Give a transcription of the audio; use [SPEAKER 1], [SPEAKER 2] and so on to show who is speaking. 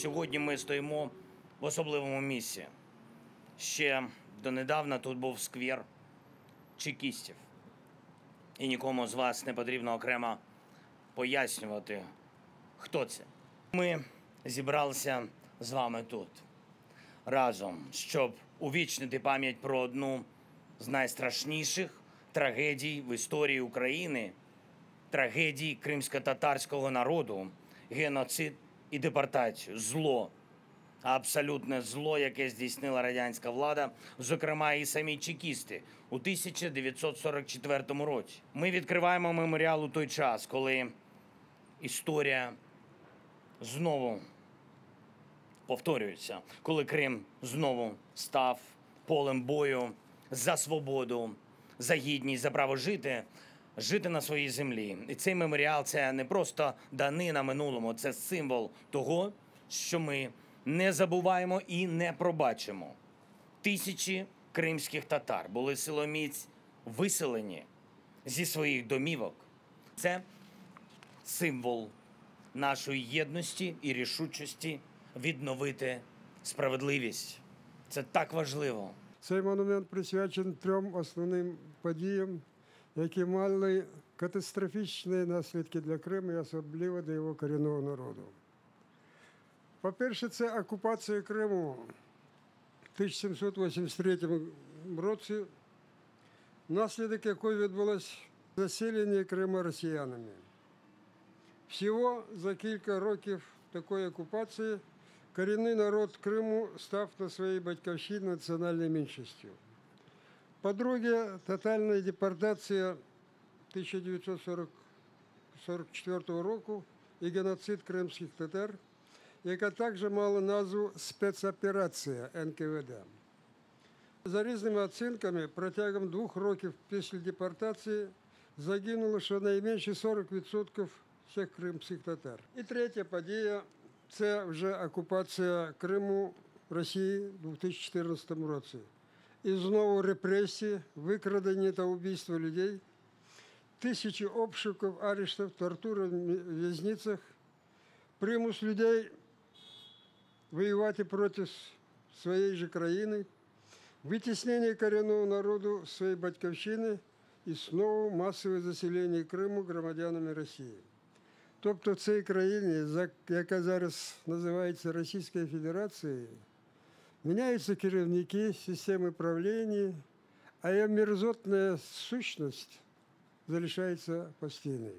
[SPEAKER 1] Сьогодні ми стоїмо в особливому місці. Ще донедавна тут був сквер чекістів. І нікому з вас не потрібно окремо пояснювати, хто це. Ми зібралися з вами тут разом, щоб увічнити пам'ять про одну з найстрашніших трагедій в історії України, трагедії кримсько-татарського народу, геноцид і депортацію, зло, абсолютне зло, яке здійснила радянська влада, зокрема і самі чекісти у 1944 році. Ми відкриваємо меморіал у той час, коли історія знову повторюється, коли Крим знову став полем бою за свободу, за гідність, за право жити на своїй землі. І цей меморіал – це не просто данина минулому, це символ того, що ми не забуваємо і не пробачимо. Тисячі кримських татар були силоміць виселені зі своїх домівок. Це символ нашої єдності і рішучості відновити справедливість. Це так важливо.
[SPEAKER 2] Цей монумент присвячений трьом основним подіям, які мали катастрофічні наслідки для Криму і особливо для його корінного народу. По-перше, це окупація Криму в 1783 році, внаслідок якої відбулось заселення Криму росіянами. Всього за кілька років такої окупації корінний народ Криму став на своїй батьківщині національною меншістю. По-друге, тотальна депортація 1944 року і геноцид кримських татар, яка також мала назву «Спецоперація НКВД». За різними оцінками, протягом 2 років після депортації загинуло щонайменше 40% всіх кримських татар. І третя подія – це вже окупація Криму Росії у 2014 році. І знову репресії, викрадення та вбивство людей, тисячі обшуків, арештів, тортури в в'язницях, примус людей воювати проти своєї ж країни, витіснення корінного народу з своєї батьківщини і знову масове заселення Криму громадянами Росії. Тобто в цій країні, яка зараз називається Російською Федерацією, міняються керівники, системи правління, а її мерзотна сущність залишається постійною.